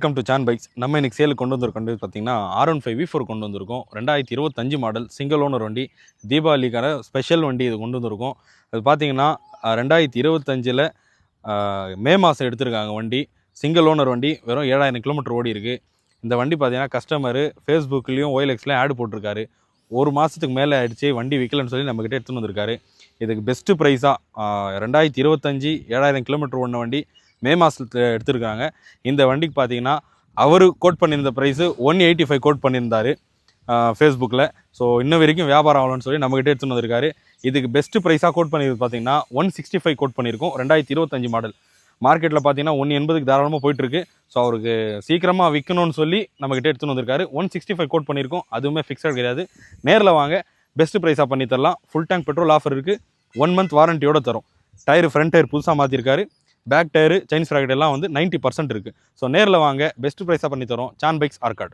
Welcome to San bikes. நம்ம இன்னைக்கு சேலுக்கு கொண்டு வந்திருக்கோம் பார்த்தீங்கன்னா R15 V4 கொண்டு வந்திருக்கோம். 2025 மாடல் சிங்கிள் ஓனர் வண்டி. தீபாவளிக்கான ஸ்பெஷல் வண்டி இது கொண்டு வந்திருக்கோம். அது பார்த்தீங்கன்னா 2025 மே மாதம் எடுத்திருக்காங்க வண்டி. சிங்கிள் ஓனர் வண்டி, வெறும் 7000 கிலோமீட்டர் ஓடி இருக்குது. இந்த வண்டி பார்த்தீங்கன்னா கஸ்டமரு ஃபேஸ்புக்லேயும் OLXலையும் ஆட் போட்டிருக்காரு. ஒரு மாதத்துக்கு மேலே ஆகிடுச்சு வண்டி விற்கலன்னு சொல்லி நம்மக்கிட்ட எடுத்துன்னு வந்திருக்காரு. இதுக்கு பெஸ்ட்டு ப்ரைஸாக 2025 7000 கிலோமீட்டர் ஓடின வண்டி மே மாதத்தில் எடுத்திருக்காங்க. இந்த வண்டிக்கு பார்த்தீங்கன்னா அவர் கோட் பண்ணியிருந்த ப்ரைஸு 185 கோட் பண்ணியிருந்தார் ஃபேஸ்புக்கில். ஸோ இன்னும் வரைக்கும் வியாபாரம் ஆகலன்னு சொல்லி நம்மகிட்ட எடுத்துன்னு வந்திருக்காரு. இதுக்கு பெஸ்ட்டு ப்ரைஸாக கோட் பண்ணியிருக்கு பார்த்தீங்கன்னா 165 கோட் பண்ணியிருக்கோம். 2025 மாடல். மார்க்கெட்டில் பார்த்தீங்கன்னா 180க்கு தாராளமாக போயிட்டுருக்கு. ஸோ அவருக்கு சீக்கிரமாக விற்கணும்னு சொல்லி நம்மகிட்ட எடுத்துன்னு வந்திருக்காரு. 165 கோட் பண்ணியிருக்கோம். அதுவுமே ஃபிக்ஸட் கிடையாது. நேரில் வாங்க, பெஸ்ட்டு ப்ரைஸாக பண்ணி தரலாம். ஃபுல் டேங்க் பெட்ரோல் ஆஃபர் இருக்குது. 1 மந்த் வாரண்டியோடு தரும். டயர் ஃப்ரண்ட் டயர் புதுசாக மாற்றிருக்காரு. பேக் டயரு சைனீஸ் ராக்கெட் எல்லாம் வந்து 90% இருக்குது. ஸோ நேரில் வாங்க, பெஸ்ட் ப்ரைஸாக பண்ணி தரோம். சான் பைக்ஸ் ஆர்காட்.